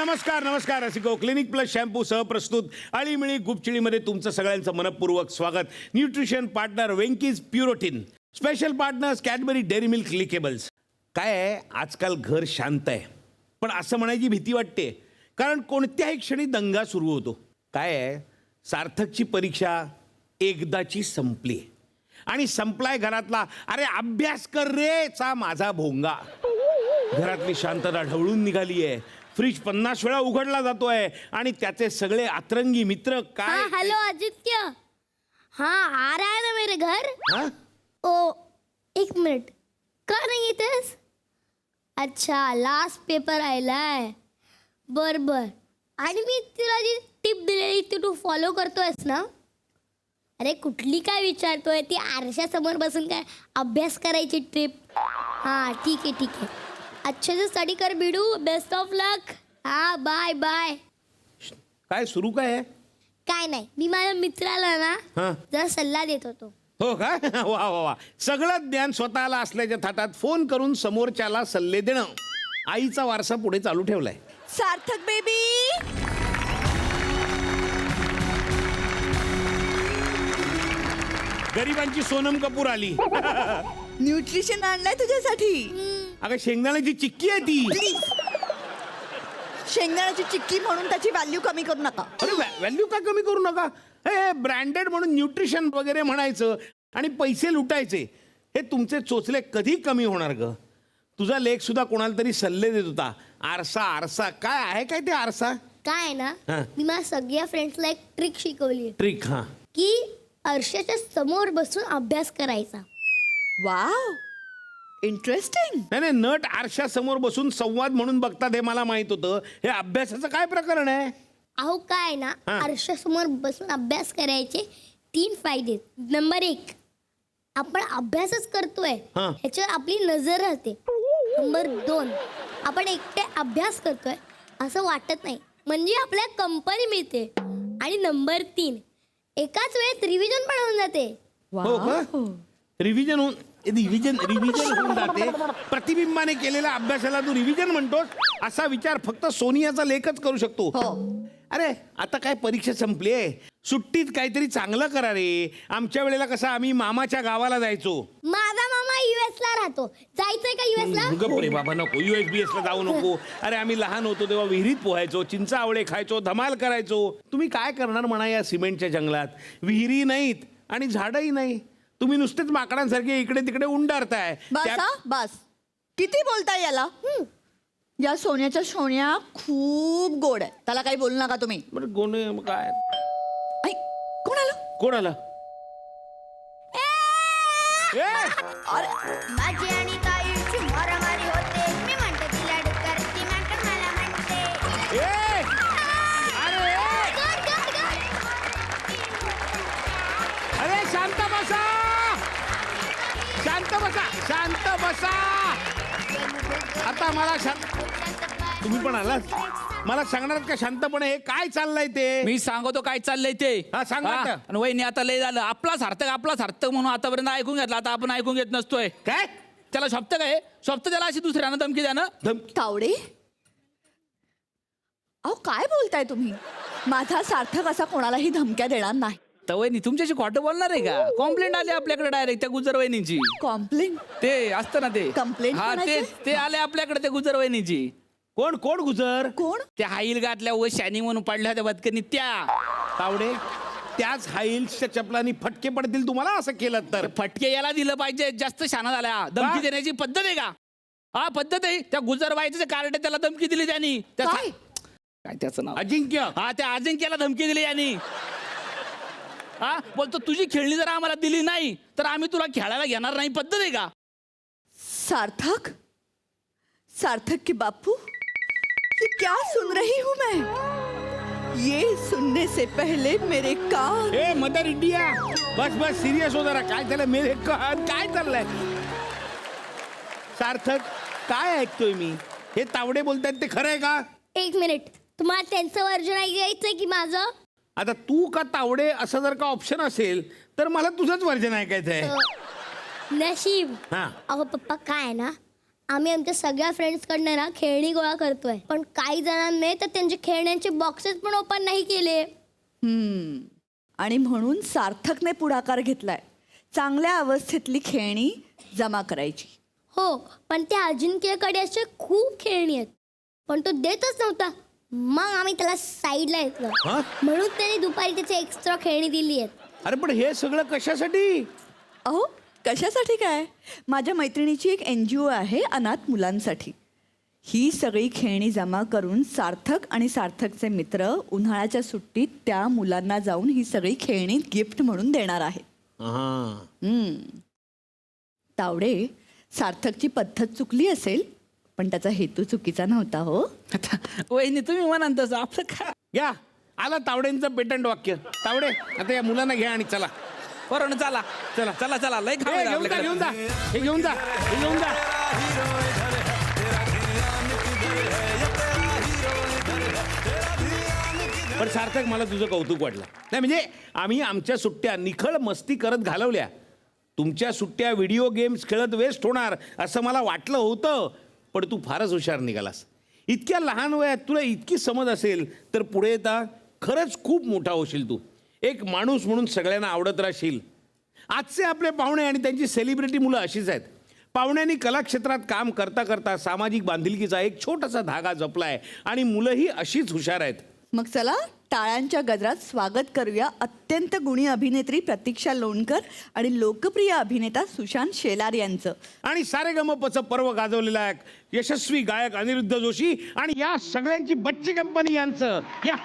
नमस्कार नमस्कार रसिको. Clinic plus shampoo सह प्रस्तुत आळीमिळी गुपचिळीमध्ये तुमचं सगळ्यांचं मनपूर्वक स्वागत. Nutrition partner Venky's Purotein, special partners Cadbury Dairy Milk Lickables. काय आहे, आजकाल घर शांत आहे, पण असं म्हणायची भीती वाटते, कारण कोणत्याही क्षणी दंगा सुरू होतो. काय आहे, सार्थकची परीक्षा एकदाची संपली आणि संपलाय घरातला अरे अभ्यास कर रे चा माझा भोंगा. घरातली शांतता ढवळून निघाली आहे. फ्रीज 50 वेळा उघडला जातोय आणि त्याचे सगळे अतरंगी मित्र काय. हेलो आदित्य. हाँ आ रहा है ना मेरे घर. हाँ? ओ एक मिनिट, का नाही येतेस? अच्छा, लास्ट पेपर आयलाय. बर बर. आणि मी तुला जी टिप दिलेली ती तू फॉलो करतोयस ना? अरे कुठली काय विचारतोय, ती आरशासमोर बसून काय अभ्यास करायची ट्रिप. हां ठीक आहे ठीक आहे. अच्छे से स्टडी कर बिडू. बेस्ट ऑफ लक. हाँ बाय बाय. काय सुरू काय आहे? काय नाही, मी माझ्या मित्राला ना हां. जरा सल्ला देत होतो. हो का? वा वा वा. सगळं ज्ञान स्वतःला असल्याच्या थाटात फोन करून समोरच्याला सल्ले देणं, आईचा वारसा पुढे चालू ठेवलाय. सार्थक बेबी, गरिबांची सोनम कपूर आली. न्यूट्रिशन आणलाय तुझ्यासाठी. अगं शेंगदाण्याची चिक्की आहे ती. शेंगदाण्याची चिक्की म्हणून त्याची व्हॅल्यू कमी करू नका. अरे व्हॅल्यू काय कमी करू नका. हे ब्रँडेड म्हणून न्यूट्रिशन वगैरे म्हणायचं आणि पैसे लुटायचे, हे तुमचे चोचले कधी कमी होणार ग? तुझा लेख सुद्धा कोणाला तरी सल्ले देत होता. आरसा आरसा काय आहे, काय ते आरसा? काय ना, हां. मी माझ्या सगळ्या फ्रेंड्सला एक ट्रिक शिकवली ट्रिक. हा, की आरशाच्या समोर बसून अभ्यास करायचा. Wow, interesting. नाही नाही, नट आरशा समोर बसून संवाद म्हणून बघतात हे मला माहित होतं. हे अभ्यासाचं काय प्रकरण आहे? अहो काय ना, हां. आरशासमोर बसून अभ्यास करायचे 3 फायदे. नंबर 1, आपण अभ्यासच करतोय हां. ह्याच्यावर आपली नजर राहते. नंबर 2, आपण एकटे अभ्यास करतोय असं वाटत नाही, म्हणजे आपल्याला कंपनी मिळते. आणि नंबर 3, एकाच वेळेत रिव्हिजन पण होऊन जाते. हो का? रिव्हिजन होऊन जाते. प्रतिबिंबाने केलेल्या अभ्यासाला तू रिव्हिजन म्हणतोस, असा विचार फक्त सोनियाचा लेखच करू शकतो. अरे आता काय परीक्षा संपली आहे, सुट्टीत काहीतरी चांगलं करा रे. आमच्या वेळेला कसं आम्ही मामाच्या गावाला जायचो. माझा मामा US ला राहतो. जायचंय का US ला? गप्प रे बाबा, नको USBS ला जाऊ नको. अरे आम्ही लहान होतो तेव्हा विहिरीत पोहायचो, चिंचा आवळे खायचो, धमाल करायचो. तुम्ही काय करणार म्हणा या सिमेंटच्या जंगलात? विहिरी नाहीत आणि झाडही नाही. तुम्ही नुसतेच माकडांसारखे इकडे तिकडे उंडारताय. बस हा, बस. किती बोलताय याला? या सोन्याच्या सोन्या खूप गोड आहे, त्याला काही बोलू नका तुम्ही. बरं कोण काय? ऐ, कोण आलं? कोण आलं? ए! माझी आणि ताईची मारामारी होते. मी म्हणते तिला डुक्कर, ती म्हणते मला म्हणते. ए! अरे ए! अरे शांत बसा, शांत बसा, शांत बसा. आता मला तुम्ही पण आलात, मला सांगणार का शांतपणे हे काय चाललंय ते? मी सांगतो काय चाललंय ते. हा, सांग ना. आणि वहिनी आता लय झालं. आपला सार्थक म्हणून आतापर्यंत ऐकून घेतला, आता आपण ऐकून घेत नसतोय. काय त्याला शब्द काय शब्द, त्याला अशी दुसऱ्यानं धमकी द्या ना. तावडे, अहो काय बोलताय तुम्ही? माझा सार्थक असा कोणालाही धमक्या देणार नाही. तर वहिनी तुमच्याशी खोटं बोलणार आहे का? कॉम्प्लेंट आली आपल्याकडे डायरेक्ट त्या गुजर वहिनीची. कॉम्प्लेन? ते असतं ना ते Complaint हा, म्हणायचं? ते आले आपल्याकडे त्या गुजर वहिनीची. कोण कोण गुजर? कोण? त्या हाईल घातल्या व शानी म्हणून पडल्या होत्या बदकनी त्या. तावडे, त्याच हाईल्सच्या चपलांनी फटके पडतील तुम्हाला असं केलं तर. फटके याला दिलं पाहिजे, जास्त शाना झाल्या. धमकी देण्याची पद्धत आहे का? हा पद्धत आहे. त्या गुजर बाईचं कार्ड त्याला धमकी दिली त्यांनी. काय? काय त्याचं नाव? अजिंक्य. हा, त्या अजिंक्याला धमकी दिली यांनी. हा बोलतो, तुझी खेळणी जर आम्हाला दिली नाही तर आम्ही तुला खेळायला घेणार नाही. पद्धत आहे का? सार्थक, सार्थक के बापू, ये क्या सुन रही हूँ मैं? ये सुनने से पहले मेरे कान. A mother India, bus bus serious हो जरा. काय झालं मेरे कान? काय चाललंय? सार्थक, काय ऐकतोय मी? हे तावडे बोलतायत ते खरं आहे का? 1 मिनिट, तुम्हाला त्यांचं वर्जन ऐकायचंय की माझं? आता तू का तावडे असं जर का ऑप्शन असेल तर मला तुझंच वर्जन ऐकायचं आहे. नशीब. हा. अहो पप्पा, काय आहे ना, आम्ही आमच्या सगळ्या फ्रेंड्सकडनं ना खेळणी गोळा करतोय, पण काही जणांनी तर त्यांचे खेळण्यांचे बॉक्सेस पण ओपन नाही केले. आणि म्हणून सार्थकने पुढाकार घेतलाय चांगल्या अवस्थेतली खेळणी जमा करायची. हो, पण त्या अजिंक्यकडे असे खूप खेळणी आहेत, पण तो देतच नव्हता. मग आम्ही त्याला साईडला घेतलं, हा? म्हणून त्याने दुपारी त्याचे एक्स्ट्रा खेळणी दिली आहेत. अरे पण हे सगळं कशासाठी? अहो कशासाठी काय, माझ्या मैत्रिणीची एक NGO आहे अनाथ मुलांसाठी. ही सगळी खेळणी जमा करून सार्थक आणि सार्थकचे मित्र उन्हाळ्याच्या सुट्टीत त्या मुलांना जाऊन ही सगळी खेळणी गिफ्ट म्हणून देणार आहेत. तावडे, सार्थकची पद्धत चुकली असेल, पण त्याचा हेतू चुकीचा नव्हता. हो आता वहिनी तुम्ही म्हणाल तसं आपलं काय. या आला तावडेंचं पेटंट वाक्य. तावडे आता या मुलांना घ्या आणि चला. बरोबर, चला चला. चला चला लय हे खाऊ घेऊन जा, घेऊन जा, हे घेऊन जा, हे घेऊन जा. पण सार्थक, मला तुझं कौतुक वाटलं. नाही म्हणजे आम्ही आमच्या सुट्ट्या निखळ मस्ती करत घालवल्या. तुमच्या सुट्ट्या व्हिडिओ गेम्स खेळत वेस्ट होणार असं मला वाटलं होतं, पण तू फारच हुशार निघालास. इतक्या लहान वयात तुला इतकी समज असेल तर पुढे येता खरंच खूप मोठा होशील तू. एक माणूस म्हणून सगळ्यांना आवडत राहशील. आजचे आपले पाहुणे आणि त्यांची सेलिब्रिटी मुलं अशीच आहेत. पाहुण्यांनी कलाक्षेत्रात काम करता करता सामाजिक बांधिलकीचा एक छोटासा धागा जपलाय आणि मुलंही अशीच हुशार आहेत. मग चला टाळ्यांच्या गजरात स्वागत करूया अत्यंत गुणी अभिनेत्री प्रतीक्षा लोणकर आणि लोकप्रिय अभिनेता सुशांत शेलार यांचं. आणि सारेगमपचं पर्व गाजवलेला यशस्वी गायक अनिरुद्ध जोशी आणि या सगळ्यांची बच्ची कंपनी यांचं. या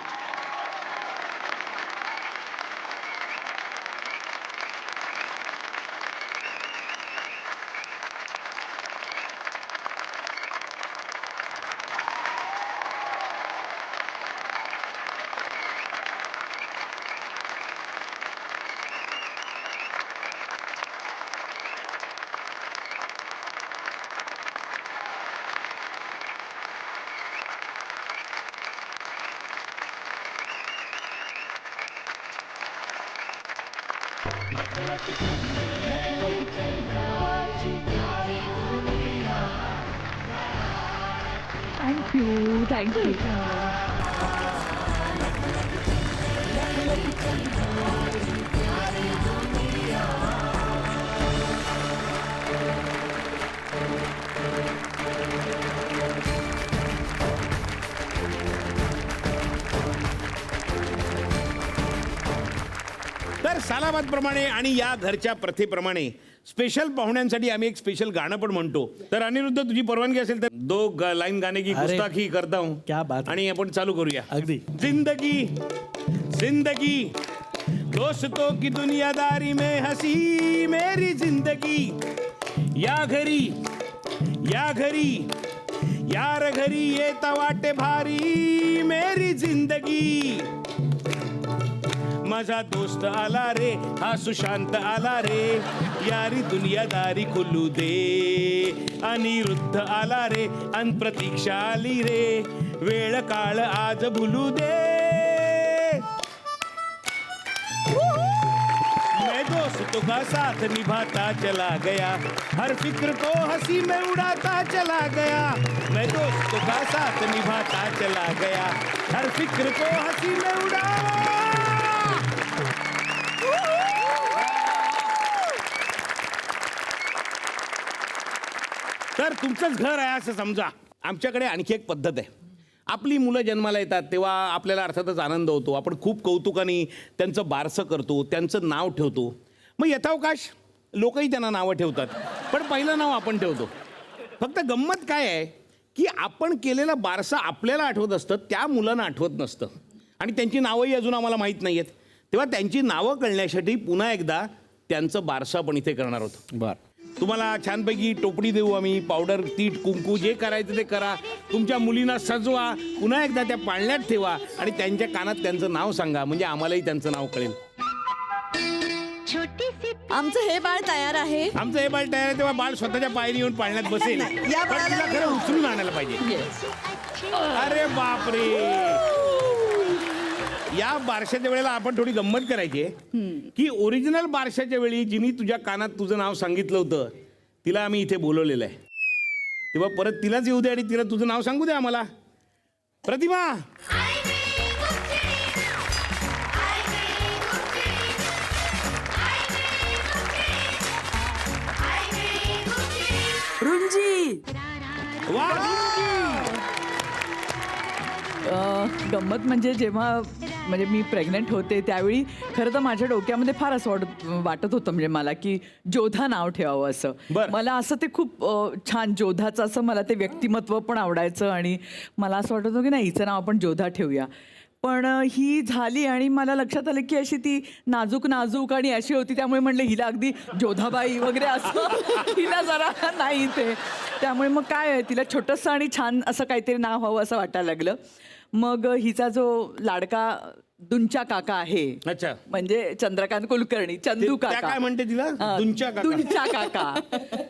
थँक्यू. तर सालाबादप्रमाणे आणि या घरच्या प्रथेप्रमाणे स्पेशल पाहुण्यांसाठी आम्ही एक स्पेशल गाणं पण म्हणतो. तर अनिरुद्ध, तुझी परवानगी असेल तर लाईन गाणे की अरे, गुस्ताखी करता हूं. क्या बात है. आणि आपण चालू करूया. अगदी. जिंदगी जिंदगी दोस्तों की दुनियादारी में हंसी मेरी जिंदगी. या घरी यार घरी येता वाटे भारी मेरी जिंदगी. माझा दोस्त आला रे, हा सुशांत आला रे, यारी दुनियादारी खुलू दे. अनिरुद्ध आला रे, अन प्रतीक्षा आली रे, वेळ काळ आज भुलू दे. मैं दोस्तों का साथ निभाता चला गया, हर फिक्र को हंसी में उड़ाता चला गया. मैं दोस्तों का साथ निभाता चला गया, हर फिक्र को हंसी में उड़ा. तर तुमचंच घर आहे असं समजा. आमच्याकडे आणखी एक पद्धत आहे. आपली मुलं जन्माला येतात तेव्हा आपल्याला अर्थातच आनंद होतो. आपण खूप कौतुकाने त्यांचं बारसं करतो, त्यांचं नाव ठेवतो. मग यथावकाश लोकही त्यांना नावं ठेवतात, पण पहिलं नाव आपण ठेवतो. फक्त गंमत काय आहे की आपण केलेलं बारसं आपल्याला आठवत असतं, त्या मुलांना आठवत नसतं. आणि त्यांची नावंही अजून आम्हाला माहीत नाही आहेत. तेव्हा त्यांची नावं कळण्यासाठी पुन्हा एकदा त्यांचं बारसं आपण इथे करणार आहोत. बरं. तुम्हाला छानपैकी टोपडी देऊ आम्ही. पावडर, तीट, कुंकू जे करायचं ते करा. तुमच्या मुलींना सजवा, पुन्हा एकदा त्या पाळण्यात ठेवा आणि त्यांच्या कानात त्यांचं नाव सांगा, म्हणजे आम्हालाही त्यांचं नाव कळेल. आमचं हे बाळ तयार आहे. आमचं हे बाळ तयार आहे तेव्हा बाळ स्वतःच्या पायाने येऊन पाळण्यात बसेल. नाही, या पण बाळाला- तिला खरं उचलून आणायला पाहिजे. अरे बापरे. या बारशाच्या वेळेला आपण थोडी गंमत करायची की ओरिजिनल बारशाच्या वेळी जिनी तुझ्या कानात तुझं नाव सांगितलं होतं तिला आम्ही इथे बोलवलेलं आहे. तेव्हा परत तिलाच येऊ दे आणि तिला तुझं नाव सांगू दे आम्हाला. प्रतिमा. रुंजी. वा. गंमत म्हणजे जेव्हा म्हणजे मी प्रेग्नंट होते त्यावेळी खरं तर माझ्या डोक्यामध्ये फार असं वाटत होतं म्हणजे मला की जोधा नाव ठेवावं असं. बरं. मला असं ते खूप छान जोधाचं असं मला ते व्यक्तिमत्व पण आवडायचं आणि मला असं वाटत होतं की नाही हिचं नाव आपण जोधा ठेवूया. पण ही झाली आणि मला लक्षात आलं की अशी ती नाजूक नाजूक आणि अशी होती त्यामुळे म्हणलं हिला अगदी जोधाबाई वगैरे असं हिला जरा नाही ते. त्यामुळे मग काय आहे तिला छोटंसं आणि छान असं काहीतरी नाव हवं असं वाटायला लागलं. मग हिचा जो लाडका दुंचा काका आहे अच्छा. म्हणजे चंद्रकांत कुलकर्णी चंदू त्या काका काय म्हणते तिला? दुंचा काका. दुंचा काका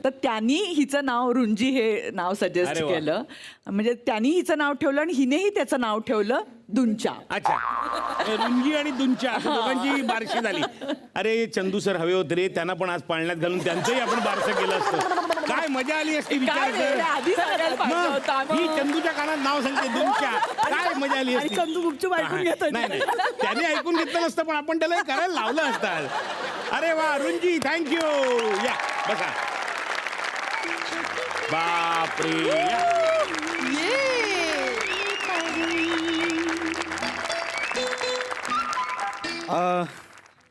तर त्यांनी हिचं नाव रुंजी हे नाव सजेस्ट अरे वा. केलं. म्हणजे त्यांनी हिचं नाव ठेवलं आणि हिनेही त्याचं नाव ठेवलं दुंचा. अच्छा. रुंजी आणि दुंचा असं दोघांची बारशी झाली. अरे चंदू सर हवे होते रे, त्यांना पण आज पाळण्यात घालून त्यांचंही आपण बारसं केलं असतं. काय मजा आली असती विचार काय रे, कर. आधी सांगायला पाहिजे मग होतं. ही चंदूच्या कानात नाव सांगते दुंचा. काय मजा आली असती. चंदू गुपचूप ऐकून घेतोय. नाही नाही, त्याने ऐकून घेतलं नसतं पण आपण त्याला हे करायला लावलं असतं. अरे वा रुंजी, थँक्यू. या बसा. बापरे. या.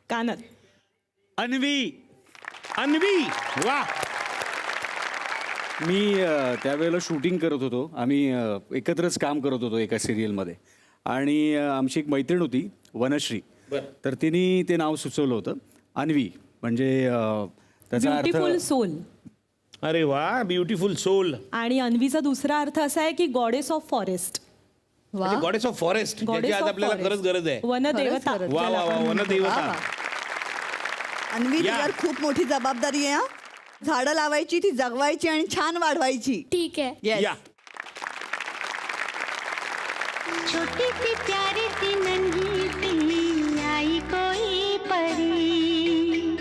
कानात. अन्वी. अन्वी. वा. मी त्यावेळेला शूटिंग करत होतो. आम्ही एकत्रच काम करत होतो एका सिरियलमध्ये आणि आमची एक मैत्रीण होती वनश्री. तर तिने ते नाव सुचवलं होतं अन्वी. म्हणजे त्याचा ब्युटिफुल अर्थ सोल. अरे वा, ब्युटिफुल सोल. आणि अन्वीचा दुसरा अर्थ असा आहे की goddess of forest. Goddess of forest, ज्याची आज आपल्याला खरंच गरज आहे. वनदेवता. वा वा वा, वनदेवता. अन्वी या. तुझ्यावर खूप मोठी जबाबदारी आहे. झाडं लावायची, ती जगवायची आणि छान वाढवायची. ठीक आहे. Yes. या. छोटी सी प्यारी सी नन्ही सी आई कोई परी.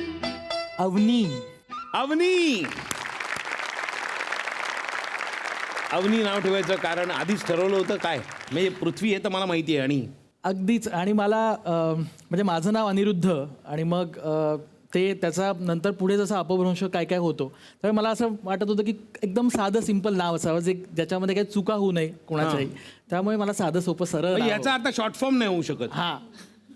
अवनी. अवनी. अवनी नाव ठेवायचं कारण आधीच ठरवलं होतं काय? म्हणजे पृथ्वी हे तर मला माहिती आहे. आणि अगदीच. आणि मला म्हणजे माझं नाव अनिरुद्ध आणि मग ते त्याचा नंतर पुढे जसं अपभ्रंश काय काय होतो तर मला असं वाटत होतं की एकदम साधं सिंपल नाव असावं जे ज्याच्यामध्ये काही चुका होऊ नये कोणाच्याही. त्यामुळे मला साधं सोपं सरळ नाव याचा आता शॉर्ट फॉर्म नाही होऊ शकत. हा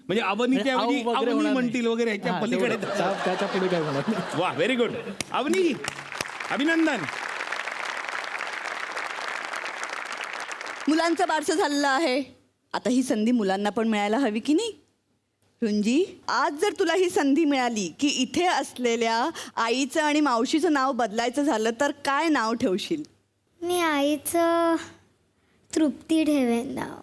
म्हणजे अवनीच्या म्हणजे ऐवजी आऊ वगैरे अवनी होणार म्हणतील नाही. वगैरे ह्याच्या हा, पलीकडे. तेवढं. त्याच्या पुढे काय होणार नाही. वा, व्हेरी गुड. अवनी, अभिनंदन. मुलांचं बारसं झालेलं आहे. आता ही संधी मुलांना पण मिळायला हवी की नाही. रुंजी, आज जर तुला ही संधी मिळाली की इथे असलेल्या आईचं आणि मावशीचं नाव बदलायचं झालं तर काय नाव ठेवशील? मी आईचं तृप्ती ठेवेन नाव.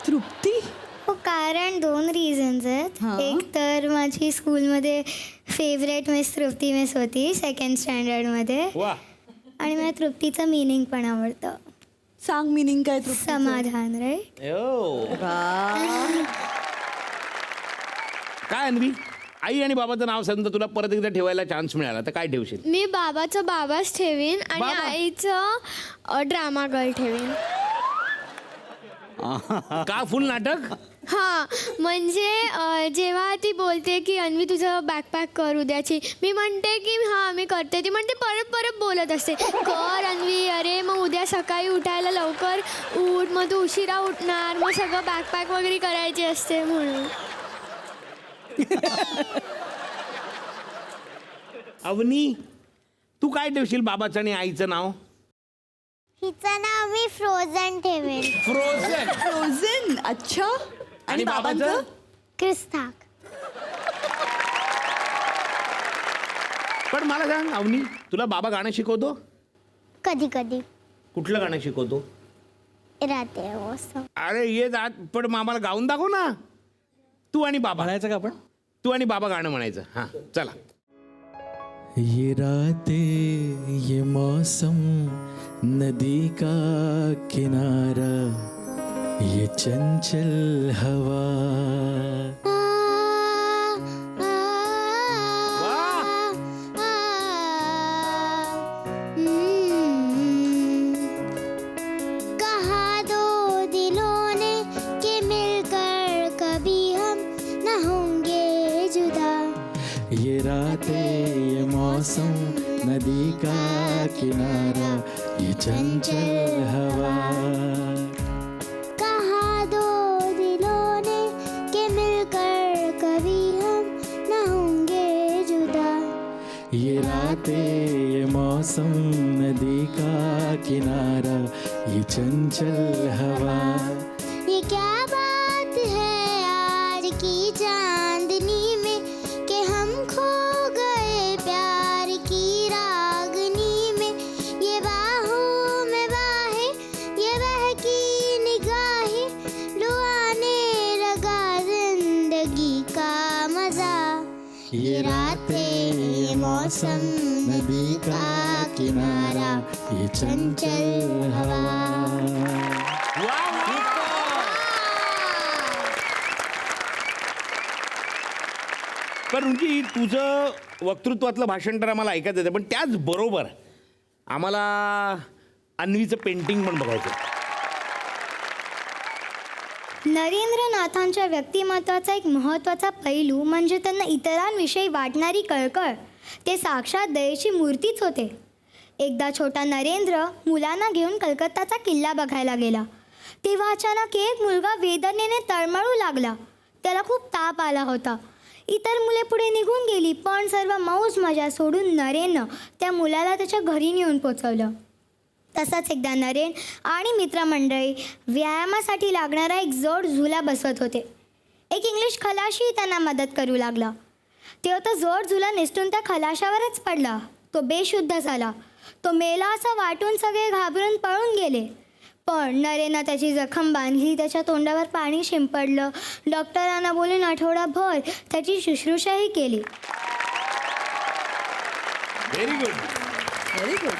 तृप्ती. हो, कारण 2 रिझन्स आहेत. एक तर माझी स्कूलमध्ये फेवरेट मिस तृप्ती मिस होती 2nd स्टँडर्डमध्ये. वा. आणि मला तृप्तीचं मिनिंग पण आवडतं. सांग मिनिंग काय तृप्तीचं? समाधान, राईट. काय अन्वी, आई आणि बाबाचं नाव सांगतो तुला परत एकदा ठेवायला चान्स मिळाला तर काय ठेवशील? मी बाबाचं बाबाच ठेवीन आणि बाबा. आईचं ड्रामा गर्ल ठेवीन. का फुल नाटक? हां, म्हणजे जेव्हा ती बोलते की अन्वी तुझं बॅकपॅक कर उद्याची, मी म्हणते की हां मी करते. ती म्हणते परत परत बोलत असते कर अन्वी, अरे मग उद्या सकाळी उठायला लवकर उठ, मग तू उशिरा उठणार, मग सगळं बॅकपॅक वगैरे करायची असते म्हणून. अवनी, तू काय ठेवशील बाबाचं आणि आईचं नाव? हिचं नाव मी फ्रोझन ठेवेन. फ्रोझन. फ्रोझन. अच्छा. आणि बाबाचं? क्रिस्ताक. पण मला सांग अवनी, तुला बाबा गाणं शिकवतो? कधी कधी कुठलं गाणं शिकवतो? राहते असं. अरे ये जात, पण आम्हाला गाऊन दाखव ना. तू आणि बाबा. म्हणायचं का आपण? तू आणि बाबा गाणं म्हणायचं. हां चला. ये रातें ये मौसम नदी का किनारा ये चंचल हवा वा. ये रातें ये मौसम नदी का किनारा ये चंचल हवा कहा दो दिलों ने कि मिलकर कभी हम न होंगे जुदा। ये रातें ये मौसम नदी का किनारा ये चंचल हवा ये क्या बात है आज की चांदनी में कि हम खो गए प्यार की रागनी में। ये बाहों में बाहें ये बहकी निगाहें लुआने लगा जिंदगी का मजा। ये रातें ये मौसम नदी का किनारा ये चंचल हवा पण रुची तुझं वक्तृत्वातलं भाषण तर आम्हाला ऐकायचं येतं, पण त्याचबरोबर आम्हाला अन्वीचं पेंटिंग पण बघायचं. नरेंद्रनाथांच्या व्यक्तिमत्वाचा एक महत्त्वाचा पैलू म्हणजे त्यांना इतरांविषयी वाटणारी कळकळ. ते साक्षात दयेची मूर्तीच होते. एकदा छोटा नरेंद्र मुलांना घेऊन कलकत्ताचा किल्ला बघायला गेला. तेव्हा अचानक एक मुलगा वेदनेने तळमळू लागला. त्याला खूप ताप आला होता. इतर मुले पुढे निघून गेली, पण सर्व मौज मजा सोडून नरेननं त्या मुलाला त्याच्या घरी नेऊन पोचवलं. तसाच एकदा नरेन आणि मित्रमंडळी व्यायामासाठी लागणारा एक जड झुला बसवत होते. एक इंग्लिश खलाशी त्यांना मदत करू लागला. तेव्हा तो जड झुला निसटून त्या खलाशावरच पडला. तो बेशुद्ध झाला. तो मेला असं वाटून सगळे घाबरून पळून गेले. पण नरेनं त्याची जखम बांधली, त्याच्या तोंडावर पाणी शिंपडलं, डॉक्टरांना बोलून आठवडाभर त्याची शुश्रूषाही केली. Very good. Very good.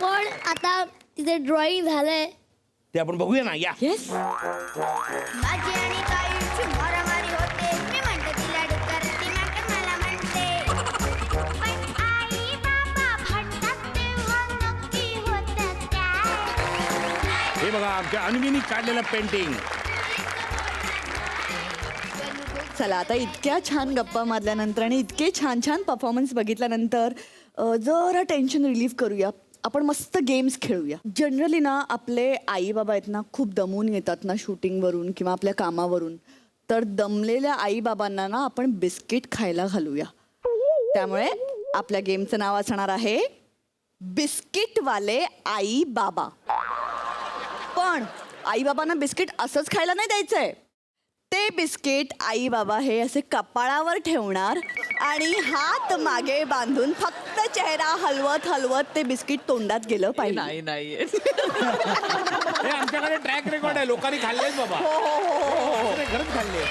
पण आता तिथे ड्रॉइंग झालंय. ते आपण बघूया ना. या येस. माझी आणि ताईची मारामारी होते. मी म्हणते तिला डुक्कर, ती म्हणते मला म्हणते. पण आई बाबा भांडतात तेव्हा नक्की होतं काय? हे बघा आमच्या अन्वीनी काढलेलं पेंटिंग. चला आता इतक्या छान गप्पा मारल्यानंतर आणि इतके छान छान परफॉर्मन्स बघितल्यानंतर जरा टेन्शन रिलीफ करूया. आपण मस्त गेम्स खेळूया. जनरली ना आपले आई बाबा आहेत ना खूप दमून येतात ना शूटिंगवरून किंवा आपल्या कामावरून. तर दमलेल्या आई बाबांना ना आपण बिस्किट खायला घालूया. त्यामुळे आपल्या गेमचं नाव असणार आहे बिस्किटवाले आई बाबा. पण आई बाबांना बिस्किट असंच खायला नाही द्यायचंय. ते बिस्किट आई बाबा हे असे कपाळावर ठेवणार आणि हात मागे बांधून फक्त चेहरा हलवत हलवत ते बिस्किट तोंडात गेलं पाहिजे. नाही हे आमच्याकडे ट्रॅक रेकॉर्ड आहे. लोकांनी खाल्लेच बाबा. खरंच खाल्ले.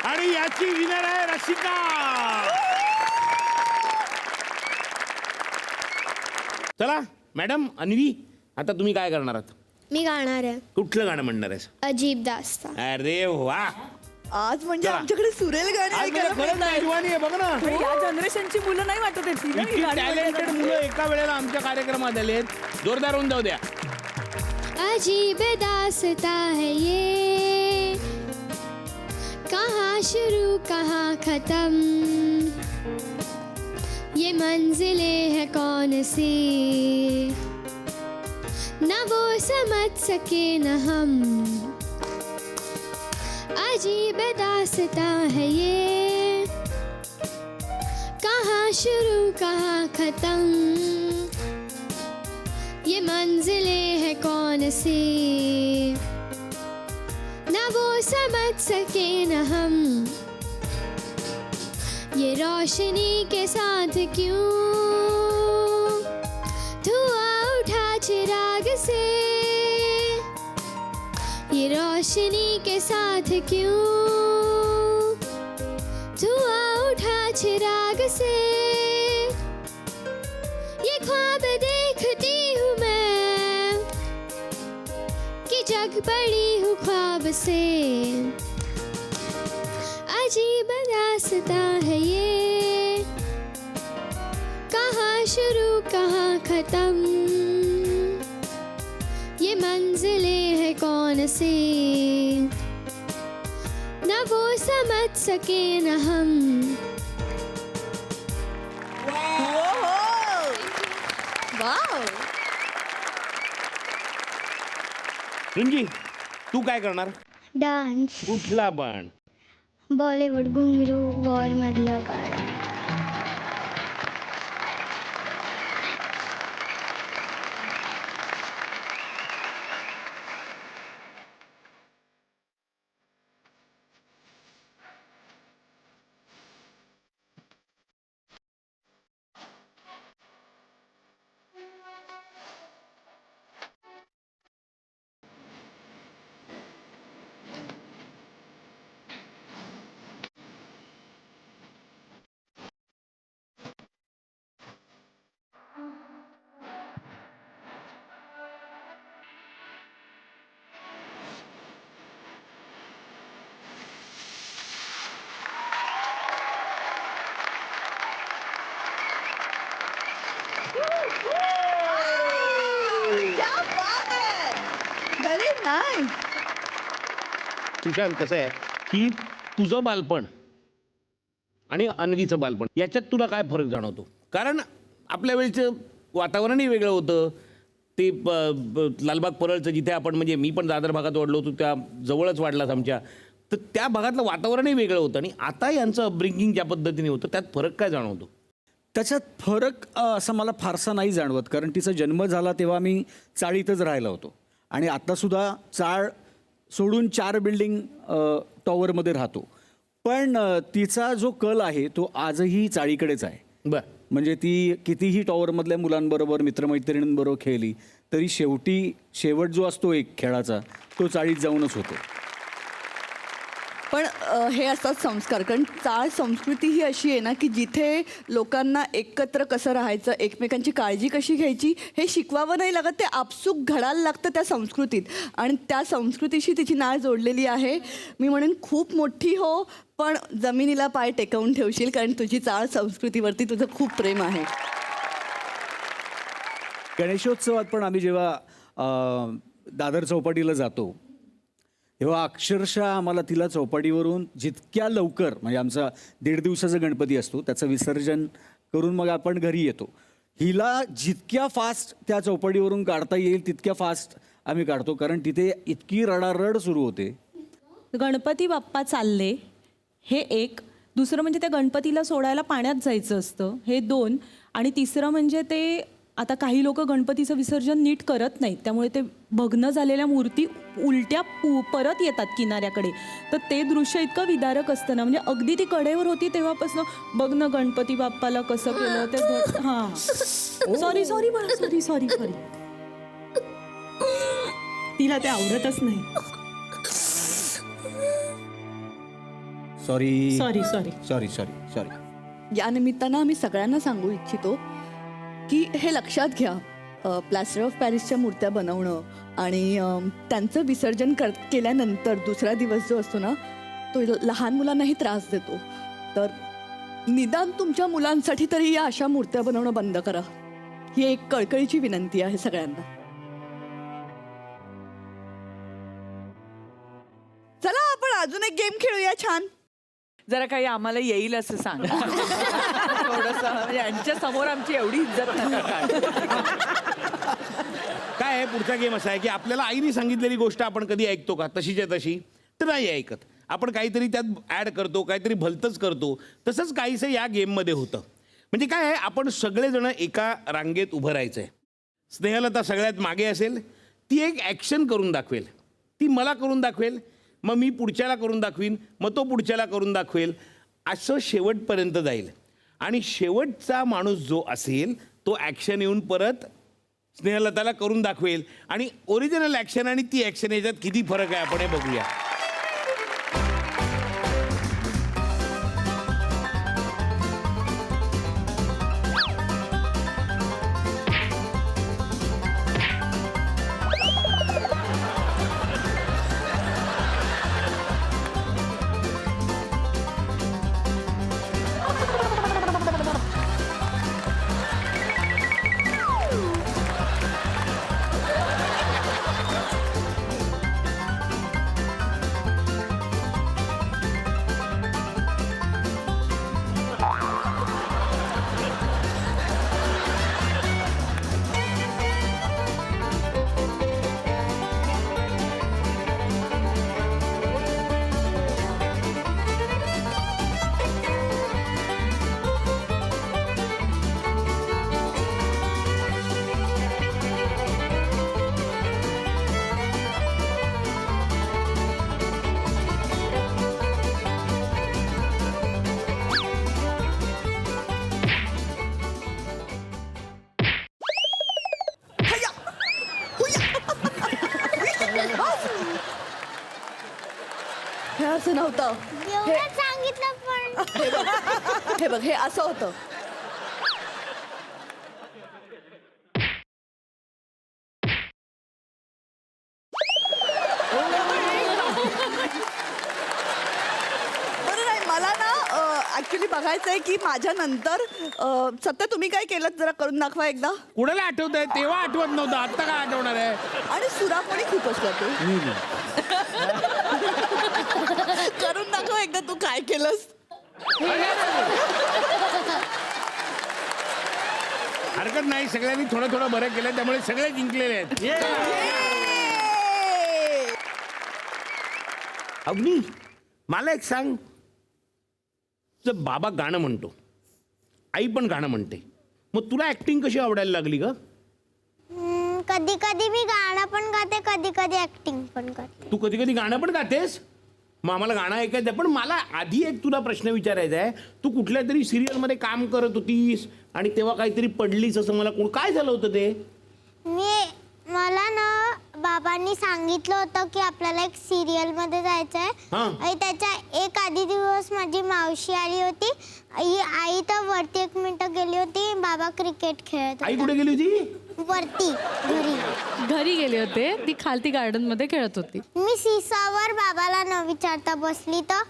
आणि याची विनर आहे रसिका. चला मॅडम अन्वी, आता तुम्ही काय करणार आहात? मी गाणार आहे कुठलं गाणं म्हणणार आहेस? अजीब दास्तान. अरे वा. आज म्हणजे चला. आमच्याकडे सुरेल गाणी आज ऐकायला मला खरंच मिळतायत. मेजवानी आहे. बघ ना. या जनरेशनची मुलं नाही वाटत आहेत ही ना, ही इतकी गाणी टॅलेंटेड मुलं एका वेळेला आमच्या कार्यक्रमात आले आहेत. जोरदार होऊन जाऊ द्या. अजीब दास्ता है ये, कहाँ शुरू कहाँ खत्म, ये मंजिलें है कौन सी, न वो समझ सके न हम, अजीब दास्तां है ये, कहाँ शुरू कहाँ खत्म, ये मंजिलें है कौन सी, न वो समझ सके न हम, ये रोशनी के साथ क्यों धुआं उठा चिराग से, ये रोशनी के साथ क्यों धुआं उठा चिराग से, ये ख्वाब देखती हूँ मैं कि जग पड़ी हूँ ख्वाब से, अजीब दास्तां है ये, कहाँ शुरू कहाँ खत्म, ये मंजिलें है कौन सी, न वो समझ सके न हम. वाव. रुंजी तू काय करणार? डान्स. कुठला पण? बॉलिवूड घुंगरू वॉर मधलं गाणं. Very nice. सुशांत कसं आहे की तुझं बालपण आणि अन्वीचं बालपण याच्यात तुला काय फरक जाणवतो? कारण आपल्या वेळचं वातावरणही वेगळं होतं. ते लालबाग परळचं जिथे आपण म्हणजे मी पण दादर भागात वाढलो होतो त्या जवळच वाढलाच आमच्या, तर त्या भागातलं वातावरणही वेगळं होतं आणि आता यांचं अपब्रिंगिंग ज्या पद्धतीने होतं त्यात फरक काय जाणवतो? त्याच्यात फरक असं मला फारसा नाही जाणवत, कारण तिचा जन्म झाला तेव्हा मी चाळीतच राहिला होतो आणि आत्तासुद्धा चाळ सोडून 4 बिल्डिंग टॉवरमध्ये राहतो. पण तिचा जो कल आहे तो आजही चाळीकडेच आहे. बरं. म्हणजे ती कितीही टॉवरमधल्या मुलांबरोबर मित्रमैत्रिणींबरोबर खेळली तरी शेवट जो असतो एक खेळाचा तो चाळीत जाऊनच होतो. पण हे असतात संस्कार, कारण चाळ संस्कृती ही अशी आहे ना की जिथे लोकांना एकत्र कसं राहायचं, एकमेकांची काळजी कशी घ्यायची हे शिकवावं नाही लागत, ते आपसूक घडायला लागतं त्या संस्कृतीत आणि त्या संस्कृतीशी तिची नाळ जोडलेली आहे. मी म्हणेन खूप मोठी हो, पण जमिनीला पाय टेकवून ठेवशील, कारण तुझी चाळ संस्कृतीवरती तुझं खूप प्रेम आहे. गणेशोत्सवात पण आम्ही जेव्हा दादर चौपाटीला जातो तेव्हा अक्षरशः आम्हाला तिला चौपाटीवरून जितक्या लवकर, म्हणजे आमचा 1.5 दिवसाचा गणपती असतो त्याचं विसर्जन करून मग आपण घरी येतो, हिला जितक्या फास्ट त्या चौपाटीवरून काढता येईल तितक्या फास्ट आम्ही काढतो, कारण तिथे इतकी रडारड सुरू होते. गणपती बाप्पा चालले हे एक, दुसरं म्हणजे त्या गणपतीला सोडायला पाण्यात जायचं असतं हे 2, आणि तिसरं म्हणजे ते आता काही लोक गणपतीचं विसर्जन नीट करत नाहीत, त्यामुळे ते भग्न झालेल्या मूर्ती उलट्या परत येतात किनाऱ्याकडे, तर ते दृश्य इतकं विदारक असतं ना. म्हणजे अगदी ती कडेवर होती तेव्हापासून बघ ना गणपती बाप्पाला कसं केलं ते. हां सॉरी सॉरी बाळा, सॉरी सॉरी सॉरी, तिला ते आवडतच नाही. Sorry sorry sorry sorry sorry sorry. या निमित्तानं आम्ही सगळ्यांना सांगू इच्छितो की हे लक्षात घ्या, प्लॅस्टर ऑफ पॅरिसच्या मूर्त्या बनवणं आणि त्यांचं विसर्जन केल्यानंतर दुसरा दिवस जो असतो ना तो लहान मुलांनाही त्रास देतो, तर निदान तुमच्या मुलांसाठी तरी या अशा मूर्त्या बनवणं बंद करा. ही एक कळकळीची विनंती आहे सगळ्यांना. चला आपण अजून एक गेम खेळूया छान. जरा काही आम्हाला येईल असं सांग थोडंसं, म्हणजे यांच्या समोर आमची एवढी इज्जत नका काढू. काय आहे पुढचा गेम असा आहे की आपल्याला आईने सांगितलेली गोष्ट आपण कधी ऐकतो का तशीच्या तशी तर नाही ऐकत. आपण काहीतरी त्यात ॲड करतो, काहीतरी भलतंच करतो. तसंच काहीसं या गेममध्ये होतं. म्हणजे काय आहे, आपण सगळेजण एका रांगेत उभं राहायचं आहे. स्नेहलता सगळ्यात मागे असेल, ती एक ॲक्शन करून दाखवेल, ती मला करून दाखवेल, मग मी पुढच्याला करून दाखवीन, मग तो पुढच्याला करून दाखवेल, असं शेवटपर्यंत जाईल. आणि शेवटचा माणूस जो असेल तो ॲक्शन येऊन परत स्नेहलताला करून दाखवेल. आणि ओरिजिनल ॲक्शन आणि ती ॲक्शन याच्यात किती फरक आहे आपण हे बघूया. हे असं नव्हतं. एवढं सांगितलं पण हे बघ, हे असं होतं. बरं नाही, मला ना ऍक्च्युली बघायचं आहे की माझ्या नंतर सत्य तुम्ही काय केलं जरा करून दाखवा एकदा. कुणाला आठवत आहे? तेव्हा आठवत नव्हतं, आत्ता काय आठवणार आहे? आणि सुरापणी खूप असला तू. करून दाखव एकदा तू काय केलंस. हरकत नाही, सगळ्यांनी थोडं थोडं बरं केलं त्यामुळे सगळे जिंकलेले आहेत. अग्नी, मला एक सांग, जर बाबा गाणं म्हणतो, आई पण गाणं म्हणते, मग तुला ऍक्टिंग कशी आवडायला लागली ग? कधी कधी मी गाणं पण गाते, कधी कधी ऍक्टिंग पण करते. तू कधी कधी गाणं पण गातेस? मग आम्हाला गाणं ऐकायचं आहे. पण मला आधी एक तुला प्रश्न विचारायचा आहे. तू कुठल्या तरी सिरियलमध्ये काम करत होतीस आणि तेव्हा काहीतरी पडलीस असं मला काय झालं होतं ते? मला ना बाबांनी सांगितलं होतं की आपल्याला एक सिरियल मध्ये जायचं आहे. हां. आणि त्याच्या एक आधी दिवस माझी मावशी आली होती. आई तर वरती 1 मिनिटं गेली होती. बाबा क्रिकेट खेळत आई होता कुठे गेली होती? वरती घरी. घरी गेले होते, ती खालती गार्डन मध्ये खेळत होती. मी सीसावर बाबाला न विचारता बसली तर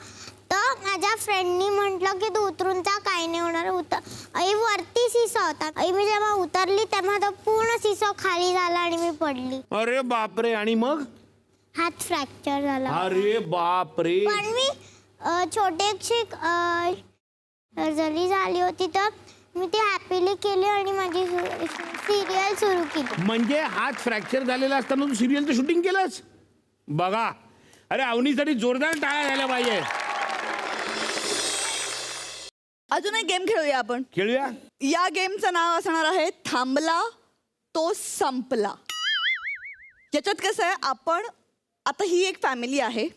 माझ्या फ्रेंडनी म्हटलं की तू उतरून जा, काही नाही होणार. आई वरती सिसा होता. आई मी जेव्हा उतरली तेव्हा तो पूर्ण सिसा खाली झाला आणि मी पडली. अरे बापरे. आणि मग? हात फ्रॅक्चर झाला. अरे बापरे. पण मी छोटीशी सर्जरी झाली होती तर मी ती हॅपीली केली आणि माझी सिरियल सुरू केली. म्हणजे हात फ्रॅक्चर झालेला असताना तू सिरियलचं शूटिंग केलंस? बघा, अरे अवनीसाठी जोरदार टाळ्या झाल्या पाहिजे. अजून एक गेम खेळूया आपण. खेळूया. या गेमचं नाव असणार आहे थांबला तो संपला. याच्यात कसं आहे, आपण आता ही एक फॅमिली आहे,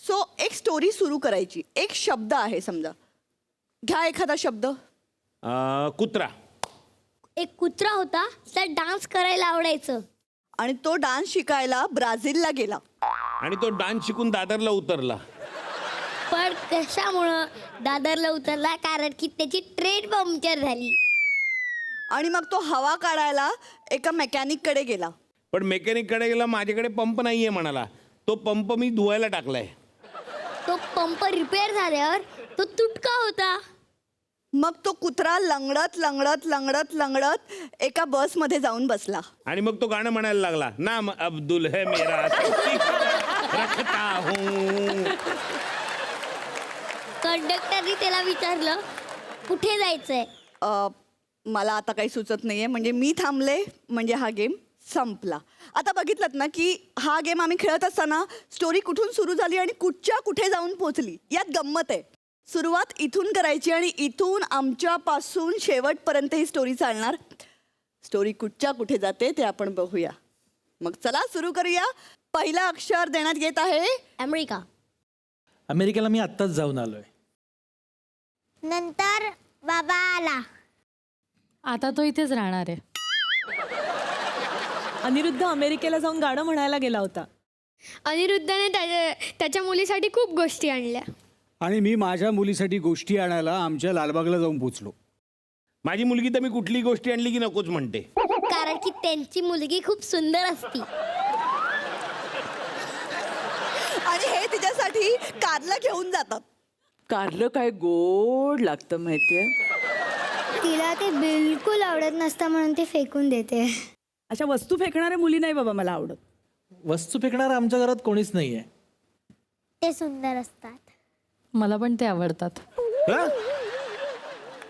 सो एक स्टोरी सुरू करायची. एक शब्द आहे, समजा घ्या एखादा शब्द. कुत्रा. एक कुत्रा होता, त्याला डान्स करायला आवडायचं. आणि तो डान्स शिकायला ब्राझीलला गेला. आणि तो डान्स शिकून दादरला उतरला. पण कशामुळं दादरला उतरला? कारण की त्याची ट्रेन पंक्चर झाली. आणि मग तो हवा काढायला एका मेकॅनिककडे गेला. पण मेकॅनिककडे गेला, माझ्याकडे पंप नाहीये म्हणाला. तो पंप मी धुवायला टाकलाय. तो पंप रिपेअर झाल्यावर तो तुटका होता. मग तो कुत्रा लंगडत लंगडत लंगडत लंगडत एका बसमध्ये जाऊन बसला. आणि मग तो गाणं म्हणायला लागला, नाम अब्दुल है मेरा रखता हूं. कंडक्टरनी त्याला विचारलं कुठे जायचंय. मला आता काही सुचत नाहीये, म्हणजे मी थांबले म्हणजे हा गेम संपला. आता बघितलं ना की हा गेम आम्ही खेळत असताना स्टोरी कुठून सुरू झाली आणि कुठच्या कुठे जाऊन पोचली यात गंमत आहे. सुरुवात इथून करायची आणि इथून आमच्यापासून शेवटपर्यंत ही स्टोरी चालणार. स्टोरी कुठच्या कुठे जाते ते आपण बघूया. मग चला सुरू करूया. पहिलं अक्षर देण्यात येत आहे अमेरिका. अमेरिकेला मी आत्ताच जाऊन आलोय. नंतर बाबा आला. आता तो इथेच राहणार आहे. अनिरुद्ध अमेरिकेला जाऊन गाणं म्हणायला गेला होता. अनिरुद्धने त्याच्या मुलीसाठी खूप गोष्टी आणल्या. आणि मी माझ्या मुलीसाठी गोष्टी आणायला आमच्या लालबागला जाऊन पोचलो. माझी मुलगी तर मी कुठली गोष्टी आणली की नकोच म्हणते. कारण की त्यांची मुलगी खूप सुंदर असती. आणि हे तिच्यासाठी कारला घेऊन जातात. कारलं काय गोड लागतं माहितीये. तिला ते बिलकुल आवडत नसतं म्हणून ती फेकून देते. अशा वस्तू फेकणाऱ्या मुली नाही बाबा मला आवडत. वस्तू फेकणार आमच्या घरात कोणीच नाहीये. ते सुंदर असतात. मला पण ते आवडतात. हं?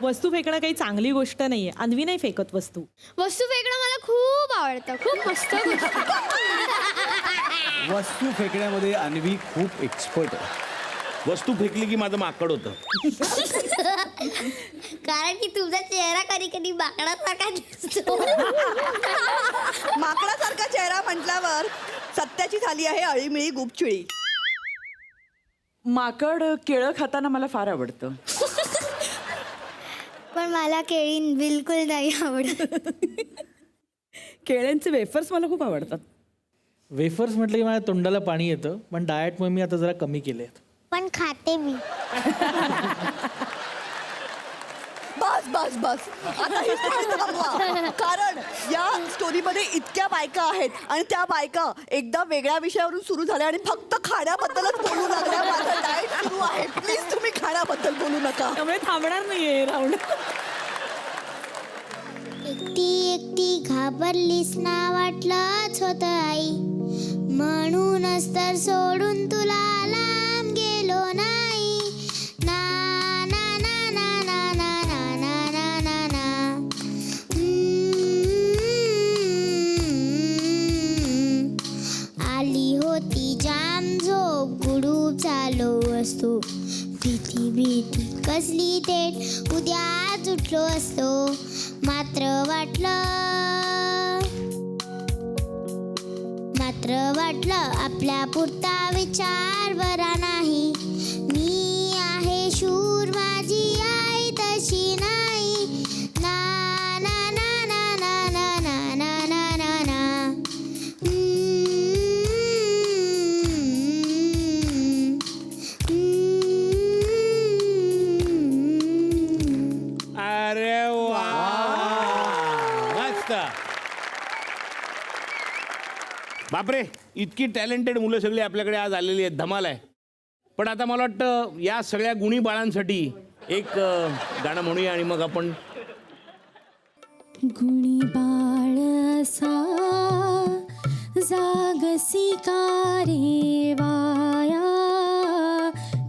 वस्तू फेकणं काही चांगली गोष्ट नाहीये. अन्वी नाही फेकत वस्तू. वस्तू फेकणं मला खूप आवडतं. खूप मस्त गोष्ट. वस्तू फेकण्यामध्ये अन्वी खूप एक्सपर्ट आहे. वस्तू फेकली की माझं माकड होतं. कारण की तुमचा चेहरा कधी कधी बाकडासारखा दिसतो. माकडासारखा चेहरा म्हटल्यावर सत्याची झाली आहे अळीमिळी गुपचिळी. माकड केळं खाताना मला फार आवडतं. पण मला केळी बिलकुल नाही आवडत. केळ्यांचे वेफर्स मला खूप आवडतात. वेफर्स म्हटलं की माझ्या तोंडाला पाणी येतं. पण डाएटमुळे मी आता जरा कमी केले. पण खाते मी. बस बस बस आता ही story थांबवा. कारण या स्टोरीमध्ये इतक्या बायका आहेत आणि त्या बायका एकदा वेगळ्या विषयावरून सुरू झाल्या आणि फक्त खाण्याबद्दलच बोलू लागल्या. माझं डाएट सुरू आहे. प्लीज तुम्ही खाण्याबद्दल बोलू नका. त्यामुळे थांबणार नाहीये राऊंड. एकटी एकटी घाबरलीस ना वाटलंच होतं आई. म्हणूनच तर सोडून तुला लांब गेलो नाही. ना ना ना ना ना ना ना ना ना ना. आली होती जाम झोप गुडूप चालू असतो. भीती भीती कसली थेट उद्याच उठलो असतो. मात्र वाटलं आपल्या पुरता विचार बरा नाही. मी आहे शूर माझी आई तशी नाही. ना ना ना ना ना ना ना ना ना ना ना. अरे वा, मस्त. बापरे, इतकी टॅलेंटेड मुलं सगळी आपल्याकडे आज आलेली आहेत. धमाल आहे. पण आता मला वाटतं या सगळ्या गुणी बाळांसाठी एक गाणं म्हणूया आणि मग आपण गुणी बाळ असा जागसी का रे वाया.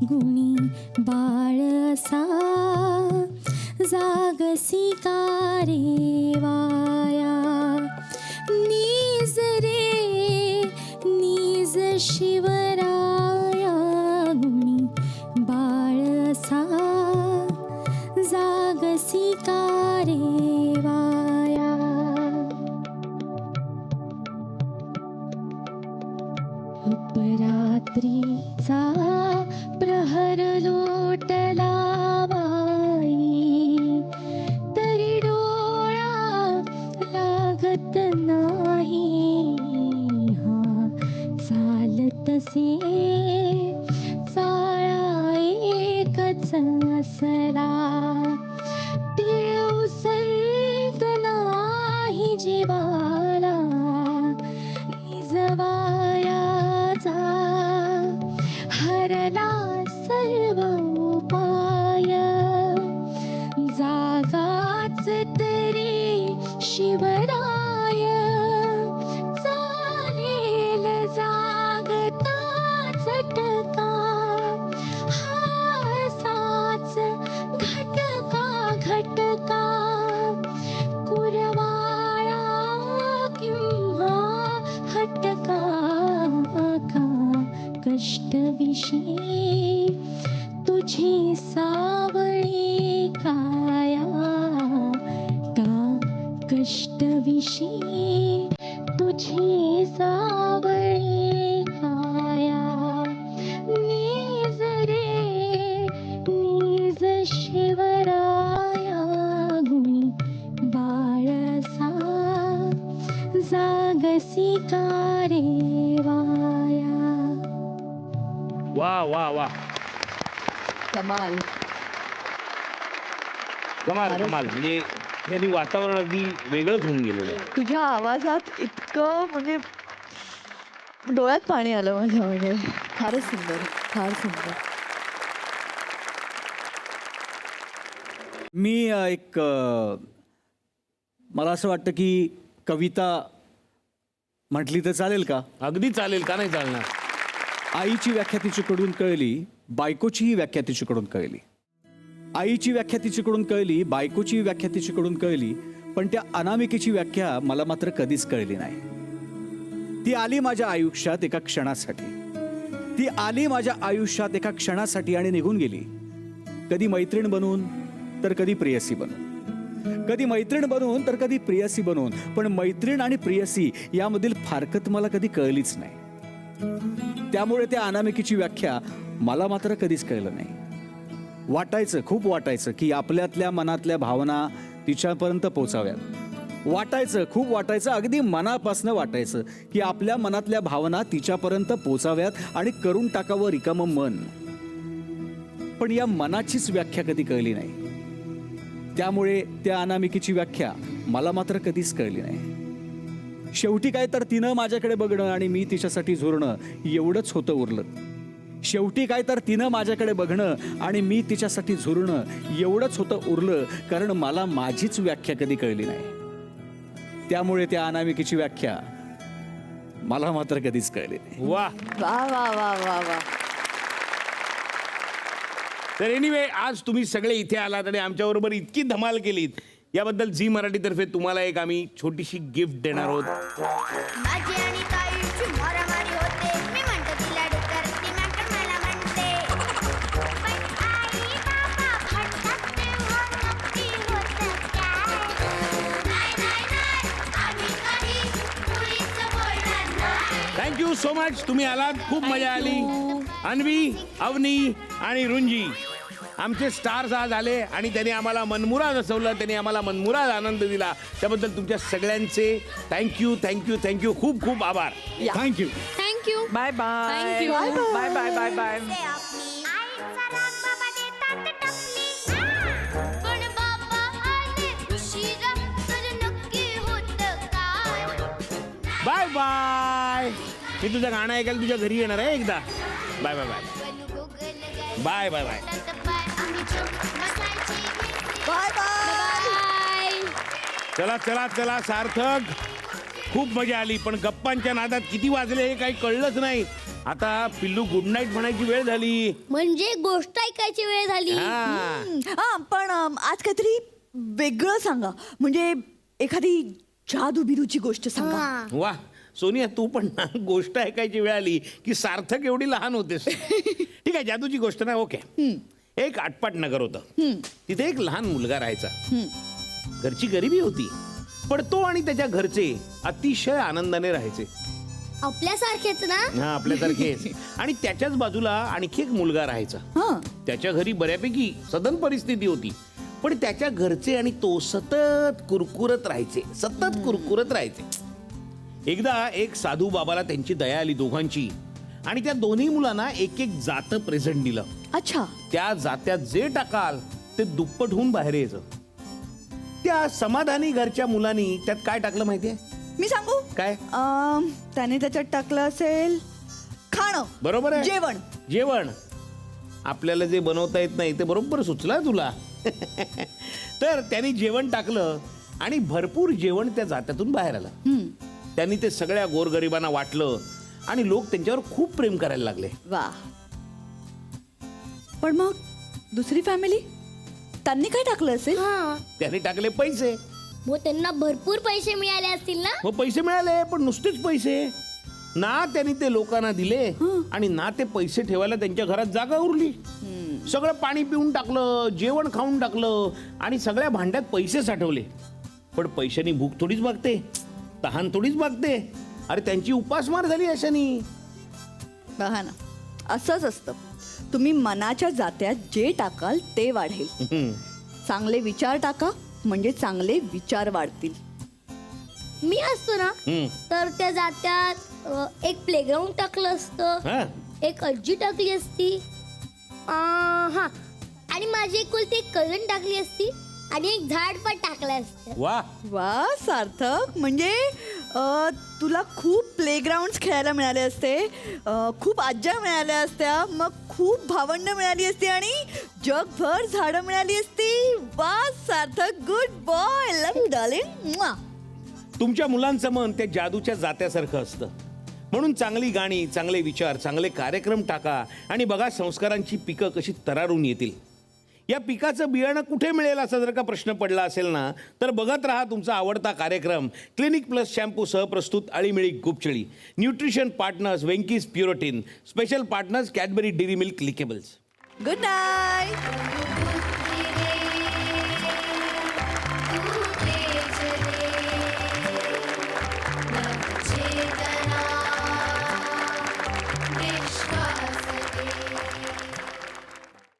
गुणी बाळ असा जागसी का रे वाया. नीज रे नीज शिवराया. गुणी बाळ असा जागसी का रे वाया. अपरात्रीचा प्रहर लोटला बाई. तरी डोळा लागत नाही. हा चालतसे चाळा एकच असला. टिळू संत नाही जीवाला. निजवायाचा हरला सर्व उपाय. जागाच तरी शिवराय. चालेल जागता झटका. हा असाच घटका कष्टविषयी तुझी सावळी काया का कष्टविषयी तुझी सावळी काया नीज रे नीज शिवराया गुणी बाळसा जागसी का रे वाया. वा वा वा, कमाल. कमाल कमाल. म्हणजे यांनी वातावरण अगदी वेगळंच होऊन गेलेलं आहे. तुझ्या आवाजात इतकं म्हणजे डोळ्यात पाणी आलं माझ्या. म्हणजे फारच सुंदर, फार सुंदर. मी मला असं वाटतं की कविता म्हटली तर चालेल का? अगदी चालेल, का नाही चालणार. आईची व्याख्या तिच्याकडून कळली, बायकोचीही व्याख्या तिच्याकडून कळली. आईची व्याख्या तिच्याकडून कळली, बायकोची व्याख्या तिच्याकडून कळली, पण त्या अनामिकेची व्याख्या मला मात्र कधीच कळली नाही. ती आली माझ्या आयुष्यात एका क्षणासाठी. ती आली माझ्या आयुष्यात एका क्षणासाठी आणि निघून गेली. कधी मैत्रीण बनून तर कधी प्रेयसी बनून, कधी मैत्रीण बनून तर कधी प्रेयसी बनून. पण मैत्रीण आणि प्रेयसी यामधील फारकत मला कधी कळलीच नाही. त्यामुळे त्या अनामिकेची व्याख्या मला मात्र कधीच कळलं नाही. वाटायचं, खूप वाटायचं की आपल्यातल्या मनातल्या भावना तिच्यापर्यंत पोचाव्यात. वाटायचं, खूप वाटायचं, अगदी मनापासनं वाटायचं की आपल्या मनातल्या भावना तिच्यापर्यंत पोचाव्यात आणि करून टाकावं रिकामं मन. पण या मनाचीच व्याख्या कधी कळली नाही. त्यामुळे त्या अनामिकेची व्याख्या मला मात्र कधीच कळली नाही. शेवटी काय तर तिनं माझ्याकडे बघणं आणि मी तिच्यासाठी झुरणं एवढंच होतं उरलं. शेवटी काय तर तिनं माझ्याकडे बघणं आणि मी तिच्यासाठी झुरणं एवढंच होतं उरलं, कारण मला माझीच व्याख्या कधी कळली नाही. त्यामुळे त्या अनामिकेची व्याख्या मला मात्र कधीच कळली नाही. वा. वा वा वा वा वा. तर एनिवे, आज तुम्ही सगळे इथे आलात आणि आमच्याबरोबर इतकी धमाल केलीत, याबद्दल झी मराठीतर्फे तुम्हाला एक आम्ही छोटीशी गिफ्ट देणार आहोत. माझी आणि ताईची मारामारी होते, मी म्हणतो तिला डुक्कर, ती माकड मला म्हणते. पण आई बाबा भांडतात तेव्हा नक्की होतं काय? नाही नाही नाही, आम्ही कधी मुळीच बोलणार नाही. थँक्यू सो मच, तुम्ही आलात, खूप मजा आली. अन्वी, अवनी आणि रुंजी आमचे स्टार्स आज आले आणि त्यांनी आम्हाला मनमुराद हसवलं, त्यांनी आम्हाला मनमुराद आनंद दिला. त्याबद्दल तुमच्या सगळ्यांचे थँक्यू थँक्यू थँक्यू, खूप खूप आभार. Thank you. Thank you. Bye bye bye bye bye bye. ते आपली आईचा राग बाबा देतात टपली. पण बाबा आले उशिरा, तर नक्की होतं काय? Bye bye. मी तुझं गाणं ऐकायला तुझ्या घरी येणार आहे एकदा. Bye bye bye bye bye bye. Bye bye. चला चला चला, सार्थक, खूप मजा आली. पण गप्पांच्या नादात किती वाजले हे काही कळलंच नाही. आता पिल्लू गुड नाईट म्हणायची वेळ झाली. म्हणजे गोष्ट ऐकायची वेळ झाली. हा, पण आज काहीतरी वेगळं सांगा. म्हणजे एखादी जादू बिदूची गोष्ट सांगा. हा. वा सोनिया, तू पण ना, गोष्ट ऐकायची वेळ आली की सार्थक एवढी लहान होतेस. ठीक आहे, जादूची गोष्ट ना. ओके. एक आटपाट नगर होतं. तिथे एक लहान मुलगा राहायचा. घरची गरिबी होती, पण तो आणि त्याच्या घरचे अतिशय आनंदाने राहायचे. आपल्यासारखेच ना. हा, आपल्यासारखेच. आणि त्याच्याच बाजूला आणखी एक मुलगा राहायचा. हां. त्याच्या घरी बऱ्यापैकी सदन परिस्थिती होती, पण त्याच्या घरचे आणि तो सतत कुरकुरत राहायचे. एकदा एक साधू बाबाला त्यांची दया आली दोघांची, आणि त्या दोन्ही मुलांना एक एक जातं प्रेझेंट दिलं. अच्छा. त्या जात्यात जे टाकाल ते दुप्पट होऊन बाहेर यायचं. त्या समाधानी घरच्या मुलांनी त्यात काय टाकलं माहितीये? मी सांगू काय? त्याने त्याच्यात टाकलं असेल खाणं. बरोबर आहे, जेवण. जेवण. आपल्याला जे बनवता येत नाही ते बरोबर सुचलं तुला. तर त्यांनी जेवण टाकलं आणि भरपूर जेवण त्या जात्यातून बाहेर आलं. त्यांनी ते सगळ्या गोरगरिबांना वाटलं आणि लोक त्यांच्यावर खूप प्रेम करायला लागले. वा. पण मग दुसरी फॅमिली, त्यांनी काय टाकलं असेल? हा. त्यांनी टाकले पैसे. मग त्यांना भरपूर पैसे मिळाले असतील ना. हो, पैसे मिळाले, पण नुसतेच पैसे ना त्यांनी ते लोकांना दिले आणि ना ते पैसे ठेवायला त्यांच्या घरात जागा उरली. सगळं पाणी पिऊन टाकलं, जेवण खाऊन टाकलं आणि सगळ्या भांड्यात पैसे साठवले. पण पैशानी भूक थोडीच भागते, तहान थोडीच भागते. अरे त्यांची उपासमार झाली अशानी. बघा ना, असंच असतं. तुम्ही मनाच्या जात्यात जे टाकाल ते वाढेल. चांगले विचार टाका म्हणजे चांगले विचार वाढतील. मी असतो ना तर त्या जात्यात एक प्लेग्राऊंड टाकलं असतं, हा एक आजी टाकली असती, हा, आणि माझी एकुलती एक कझन टाकली असती आणि एक झाड पण टाकलं असतं. वा वा सार्थक, म्हणजे तुला खूप प्लेग्राऊंड खेळायला मिळाले असते, खूप आज्या मिळाल्या असत्या, मग खूप भावंड मिळाली असती आणि जगभर झाडं मिळाली असती. वा Sarthak, good boy, love you darling. तुमच्या मुलांचं मन त्या जादूच्या जात्यासारखं असतं. म्हणून चांगली गाणी, चांगले विचार, चांगले कार्यक्रम टाका आणि बघा संस्कारांची पिकं कशी तरारून येतील. या पिकाचं बियाणं कुठे मिळेल असा जर का प्रश्न पडला असेल ना, तर बघत राहा तुमचा आवडता कार्यक्रम क्लिनिक प्लस शॅम्पू सह प्रस्तुत आळीमिळी गुपचळी. Nutrition partners Venky's Purotein, special partners Cadbury Dairy Milk Lickables. Good night.